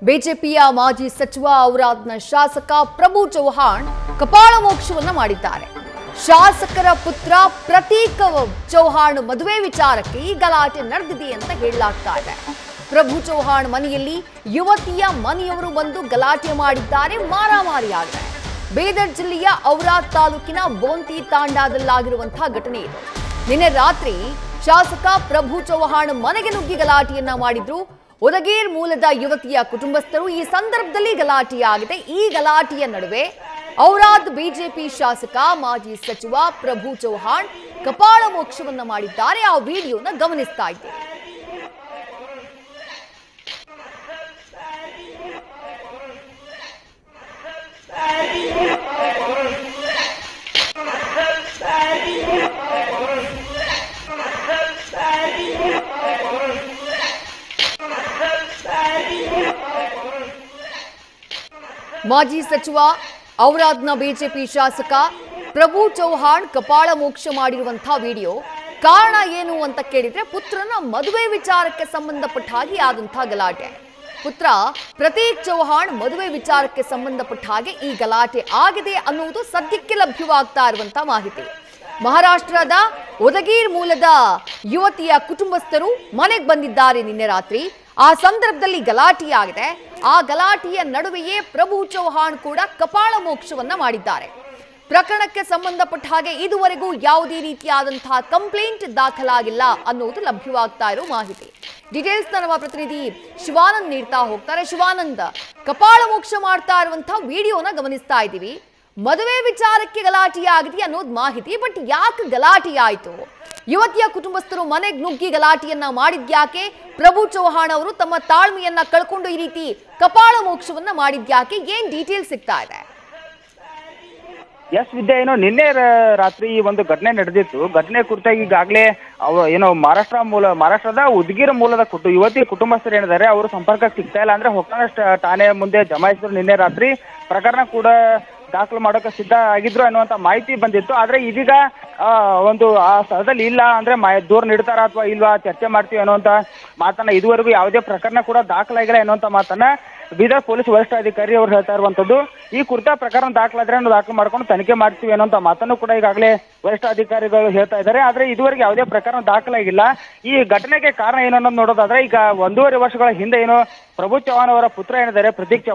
ಬಿಜೆಪಿಯ ಮಾಜಿ ಸಚಿವ ಔರಾದ್ನ ಶಾಸಕ ಪ್ರಭು ಚೌಹಾಣ್ ಕಪಾಳ ಮೋಕ್ಷವನ್ನ ಮಾಡಿದ್ದಾರೆ. ಶಾಸಕರ ಪುತ್ರ ಪ್ರತೀಕ್ ಚೌಹಾಣ್ ಮದುವೆ ವಿಚಾರಕ್ಕೆ ಈ ಗಲಾಟೆ ನಡೆದಿದೆ ಅಂತ ಹೇಳಲಾಗ್ತಾ ಇದೆ. ಪ್ರಭು ಚೌಹಾಣ್ ಮನೆಯಲ್ಲಿ ಯುವತಿಯ ಮನೆಯವರು ಬಂದು ಗಲಾಟೆ ಮಾಡಿದ್ದಾರೆ, ಮಾರಾಮಾರಿಯಾಗಿದೆ. ಬೀದರ್ ಜಿಲ್ಲೆಯ ಔರಾದ್ ತಾಲೂಕಿನ ಬೋಂತಿ ತಾಂಡಾದಲ್ಲಾಗಿರುವಂತಹ ಘಟನೆ ಇದು. ನಿನ್ನೆ ರಾತ್ರಿ ಶಾಸಕ ಪ್ರಭು ಚೌಹಾಣ್ ಮನೆಗೆ ನುಗ್ಗಿ ಗಲಾಟೆಯನ್ನ ಮಾಡಿದ್ರು. ಉದಗೀರ್ ಮೂಲದ ಯುವತಿಯ ಕುಟುಂಬಸ್ಥರು ಈ ಸಂದರ್ಭದಲ್ಲಿ ಗಲಾಟೆಯಾಗಿದೆ. ಈ ಗಲಾಟೆಯ ನಡುವೆ ಔರಾದ್ ಬಿಜೆಪಿ ಶಾಸಕ ಮಾಜಿ ಸಚಿವ ಪ್ರಭು ಚೌಹಾಣ್ ಕಪಾಳ ಮೋಕ್ಷವನ್ನ ಮಾಡಿದ್ದಾರೆ. ಆ ವಿಡಿಯೋನ ಗಮನಿಸ್ತಾ ಇದ್ದೇವೆ. ಮಾಜಿ ಸಚಿವ ಔರಾದ್ನ ಬಿಜೆಪಿ ಶಾಸಕ ಪ್ರಭು ಚೌಹಾಣ್ ಕಪಾಳ ಮೋಕ್ಷ ಮಾಡಿರುವಂತಹ ವಿಡಿಯೋ. ಕಾರಣ ಏನು ಅಂತ ಕೇಳಿದ್ರೆ ಪುತ್ರನ ಮದುವೆ ವಿಚಾರಕ್ಕೆ ಸಂಬಂಧಪಟ್ಟ ಹಾಗೆ ಆದಂತಹ ಗಲಾಟೆ. ಪುತ್ರ ಪ್ರತೀಕ್ ಚೌಹಾಣ್ ಮದುವೆ ವಿಚಾರಕ್ಕೆ ಸಂಬಂಧಪಟ್ಟ ಹಾಗೆ ಈ ಗಲಾಟೆ ಆಗಿದೆ ಅನ್ನುವುದು ಸದ್ಯಕ್ಕೆ ಲಭ್ಯವಾಗ್ತಾ ಇರುವಂತಹ ಮಾಹಿತಿ. ಮಹಾರಾಷ್ಟ್ರದ ಉದಗೀರ್ ಮೂಲದ ಯುವತಿಯ ಕುಟುಂಬಸ್ಥರು ಮನೆಗೆ ಬಂದಿದ್ದಾರೆ ನಿನ್ನೆ ರಾತ್ರಿ. ಆ ಸಂದರ್ಭದಲ್ಲಿ ಗಲಾಟೆಯಾಗಿದೆ. ಆ ಗಲಾಟೆಯ ನಡುವೆಯೇ ಪ್ರಭು ಚೌಹಾಣ್ ಕೂಡ ಕಪಾಳ ಮೋಕ್ಷವನ್ನ ಮಾಡಿದ್ದಾರೆ. ಪ್ರಕರಣಕ್ಕೆ ಸಂಬಂಧಪಟ್ಟ ಹಾಗೆ ಇದುವರೆಗೂ ಯಾವುದೇ ರೀತಿಯಾದಂತಹ ಕಂಪ್ಲೇಂಟ್ ದಾಖಲಾಗಿಲ್ಲ ಅನ್ನೋದು ಲಭ್ಯವಾಗ್ತಾ ಇರೋ ಮಾಹಿತಿ. ಡೀಟೇಲ್ಸ್ ನಮ್ಮ ಪ್ರತಿನಿಧಿ ಶಿವಾನಂದ್ ನೀಡ್ತಾ ಹೋಗ್ತಾರೆ. ಶಿವಾನಂದ್, ಕಪಾಳ ಮೋಕ್ಷ ಮಾಡ್ತಾ ಇರುವಂತಹ ವಿಡಿಯೋನ ಗಮನಿಸ್ತಾ ಇದ್ದೀವಿ. ಮದುವೆ ವಿಚಾರಕ್ಕೆ ಗಲಾಟೆಯಾಗಿದೆ ಅನ್ನೋದು ಮಾಹಿತಿ. ಬಟ್ ಯಾಕೆ ಗಲಾಟೆ ಆಯ್ತು? ಯುವತಿಯ ಕುಟುಂಬಸ್ಥರು ಮನೆಗೆ ನುಗ್ಗಿ ಗಲಾಟೆಯನ್ನ ಮಾಡಿದ್ಯಾಕೆ? ಪ್ರಭು ಚೌಹಾಣ್ ಅವರು ತಮ್ಮ ತಾಳ್ಮೆಯನ್ನ ಕಳ್ಕೊಂಡು ಈ ರೀತಿ ಕಪಾಳ ಮೋಕ್ಷವನ್ನ ಮಾಡಿದ್ಯಾಕೆ? ಏನ್ ಡೀಟೇಲ್ ಸಿಗ್ತಾ ಇದೆ? ಎಸ್ ವಿದ್ಯಾ, ನಿನ್ನೆ ರಾತ್ರಿ ಈ ಒಂದು ಘಟನೆ ನಡೆದಿತ್ತು. ಘಟನೆ ಕುರಿತಾಗಿ ಈಗಾಗಲೇ ಮಹಾರಾಷ್ಟ್ರದ ಉದಗೀರ್ ಮೂಲದ ಯುವತಿ ಕುಟುಂಬಸ್ಥರು ಏನಿದ್ದಾರೆ ಅವರು ಸಂಪರ್ಕಕ್ಕೆ ಸಿಗ್ತಾ ಇಲ್ಲ. ಅಂದ್ರೆ ಹೊಕ್ಕನ ಠಾಣೆ ಮುಂದೆ ಜಮಾಯಿಸಿದ್ರು. ನಿನ್ನೆ ರಾತ್ರಿ ಪ್ರಕರಣ ಕೂಡ ದಾಖಲು ಮಾಡೋಕೆ ಸಿದ್ಧ ಆಗಿದ್ರು ಅನ್ನುವಂತ ಮಾಹಿತಿ ಬಂದಿತ್ತು. ಆದ್ರೆ ಇದೀಗ ಒಂದು ಆ ಸ್ಥಳದಲ್ಲಿ ಇಲ್ಲ, ಅಂದ್ರೆ ದೂರ ನೀಡ್ತಾರ ಅಥವಾ ಇಲ್ವಾ, ಚರ್ಚೆ ಮಾಡ್ತೀವಿ ಅನ್ನುವಂತ ಮಾತನ್ನ ಇದುವರೆಗೂ ಯಾವುದೇ ಪ್ರಕರಣ ಕೂಡ ದಾಖಲಾಗಿಲ್ಲ ಅನ್ನುವಂತ ಮಾತನ್ನ ಬೀದರ್ ಪೊಲೀಸ್ ವರಿಷ್ಠಾಧಿಕಾರಿ ಅವರು ಹೇಳ್ತಾ ಇರುವಂತದ್ದು. ಈ ಕುರಿತ ಪ್ರಕರಣ ದಾಖಲಾದ್ರೆ ದಾಖಲು ಮಾಡ್ಕೊಂಡು ತನಿಖೆ ಮಾಡ್ತೀವಿ ಅನ್ನೋಂತ ಮಾತನ್ನು ಕೂಡ ಈಗಾಗಲೇ ವರಿಷ್ಠಾಧಿಕಾರಿಗಳು ಹೇಳ್ತಾ ಇದ್ದಾರೆ. ಆದ್ರೆ ಇದುವರೆಗೆ ಯಾವುದೇ ಪ್ರಕರಣ ದಾಖಲಾಗಿಲ್ಲ. ಈ ಘಟನೆಗೆ ಕಾರಣ ಏನು ಅನ್ನೋದು ನೋಡೋದಾದ್ರೆ, ಈಗ 1.5 ವರ್ಷಗಳ ಹಿಂದೆ ಪ್ರಭು ಚೌಹಾಣ್ ಅವರ ಪುತ್ರ ಏನಿದ್ದಾರೆ ಪ್ರತೀಕ್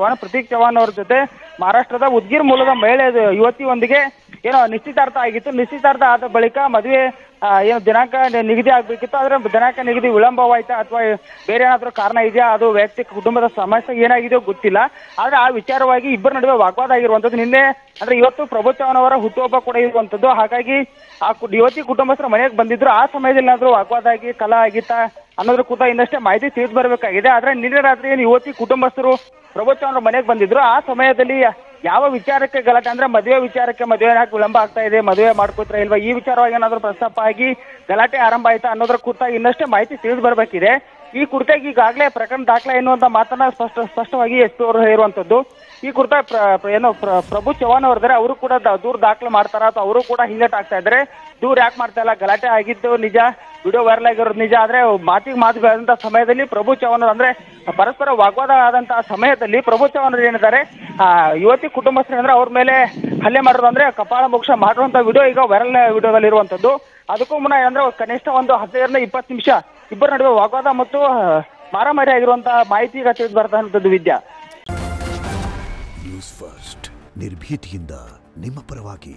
ಚೌಹಾಣ್ ಅವರ ಜೊತೆ ಮಹಾರಾಷ್ಟ್ರದ ಉದ್ಗೀರ್ ಮೂಲದ ಮಹಿಳೆ ಯುವತಿಯೊಂದಿಗೆ ನಿಶ್ಚಿತಾರ್ಥ ಆಗಿತ್ತು. ನಿಶ್ಚಿತಾರ್ಥ ಆದ ಬಳಿಕ ಮದುವೆ ದಿನಾಂಕ ನಿಗದಿ ಆಗ್ಬೇಕಿತ್ತು. ಆದ್ರೆ ದಿನಾಂಕ ನಿಗದಿ ವಿಳಂಬವಾಯ್ತಾ ಅಥವಾ ಬೇರೆ ಏನಾದ್ರೂ ಕಾರಣ ಇದೆಯಾ, ಅದು ವೈಯಕ್ತಿಕ ಕುಟುಂಬದ ಸಮಸ್ಯೆ ಏನಾಗಿದೆಯೋ ಗೊತ್ತಿಲ್ಲ. ಆದ್ರೆ ಆ ವಿಚಾರವಾಗಿ ಇಬ್ಬರ ನಡುವೆ ವಾಗ್ವಾದ ಆಗಿರುವಂತದ್ದು. ನಿನ್ನೆ ಅಂದ್ರೆ ಇವತ್ತು ಪ್ರಭು ಚೌಹಾಣ್ ಅವರ ಹುಟ್ಟುಹಬ್ಬ ಕೂಡ ಇರುವಂತದ್ದು. ಹಾಗಾಗಿ ಆ ಯುವತಿ ಕುಟುಂಬಸ್ಥರು ಮನೆಗೆ ಬಂದಿದ್ರು. ಆ ಸಮಯದಲ್ಲಿ ಏನಾದ್ರೂ ವಾಗ್ವಾದ ಆಗಿ ಕಲಹ ಆಗಿತ್ತಾ ಅನ್ನೋದ್ರ ಕೂಡ ಇನ್ನಷ್ಟೇ ಮಾಹಿತಿ ತಿಳಿದು ಬರಬೇಕಾಗಿದೆ. ಆದ್ರೆ ನಿನ್ನೆ ರಾತ್ರಿ ಯುವತಿ ಕುಟುಂಬಸ್ಥರು ಪ್ರಭು ಚೌಹಾಣ್ ಮನೆಗೆ ಬಂದಿದ್ರು. ಆ ಸಮಯದಲ್ಲಿ ಯಾವ ವಿಚಾರಕ್ಕೆ ಗಲಾಟೆ ಅಂದ್ರೆ ಮದುವೆ ವಿಚಾರಕ್ಕೆ, ಮದುವೆ ಯಾಕೆ ವಿಳಂಬ ಆಗ್ತಾ ಇದೆ, ಮದುವೆ ಮಾಡ್ಕೋತ್ರ ಇಲ್ವಾ, ಈ ವಿಚಾರವಾಗಿ ಏನಾದ್ರು ಪ್ರಸ್ತಾಪ ಆಗಿ ಗಲಾಟೆ ಆರಂಭ ಆಯ್ತಾ ಅನ್ನೋದ್ರ ಕುರಿತಾಗಿ ಇನ್ನಷ್ಟೇ ಮಾಹಿತಿ ತಿಳಿದು ಬರಬೇಕಿದೆ. ಈ ಕುರಿತಾಗಿ ಈಗಾಗಲೇ ಪ್ರಕರಣ ದಾಖಲೆ ಎನ್ನುವಂತ ಮಾತನ್ನ ಸ್ಪಷ್ಟವಾಗಿ ಎಸ್ ಪಿ ಅವರು ಹೇಳುವಂತದ್ದು. ಈ ಕುರಿತ ಪ್ರಭು ಚೌಹಾಣ್ ಅವರಿದ್ದಾರೆ, ಅವರು ಕೂಡ ದೂರು ದಾಖಲೆ ಮಾಡ್ತಾರ ಅಥವಾ ಅವರು ಕೂಡ ಹಿಂದೇಟ್ ಆಗ್ತಾ ಇದ್ದಾರೆ. ದೂರ ಯಾಕೆ ಮಾಡ್ತಾ ಇಲ್ಲ, ಗಲಾಟೆ ಆಗಿದ್ದು ನಿಜ, ವಿಡಿಯೋ ವೈರಲ್ ಆಗಿರೋದು ನಿಜ. ಆದ್ರೆ ಮಾತುಗಳಾದಂತ ಸಮಯದಲ್ಲಿ ಪ್ರಭು ಚೌಹಾಣ್ ಅಂದ್ರೆ ಪರಸ್ಪರ ವಾಗ್ವಾದ ಆದಂತಹ ಸಮಯದಲ್ಲಿ ಪ್ರಭು ಚೌಹಾಣ್ ಏನಿದ್ದಾರೆ ಯುವತಿ ಕುಟುಂಬಸ್ಥರು ಅಂದ್ರೆ ಅವ್ರ ಮೇಲೆ ಹಲ್ಲೆ ಮಾಡೋದು ಅಂದ್ರೆ ಕಪಾಳ ಮೋಕ್ಷ ಮಾಡುವಂತ ವಿಡಿಯೋ ಈಗ ವೈರಲ್ ವಿಡಿಯೋದಲ್ಲಿ ಇರುವಂತದ್ದು. ಅದಕ್ಕೂ ಮುನ್ನ ಅಂದ್ರೆ ಕನಿಷ್ಠ ಒಂದು 15-20 ನಿಮಿಷ ಇಬ್ಬರ ನಡುವೆ ವಾಗ್ವಾದ ಮತ್ತು ಮಾರಾಮಾರಿ ಆಗಿರುವಂತಹ ಮಾಹಿತಿ ಈಗ ತಿಳಿದು ಬರ್ತಾ ಇರುವಂತದ್ದು. ವಿದ್ಯಾ, ನ್ಯೂಸ್ ಫಸ್ಟ್ ನಿರ್ಭೀತಿಯಿಂದ ನಿಮ್ಮ ಪರವಾಗಿ.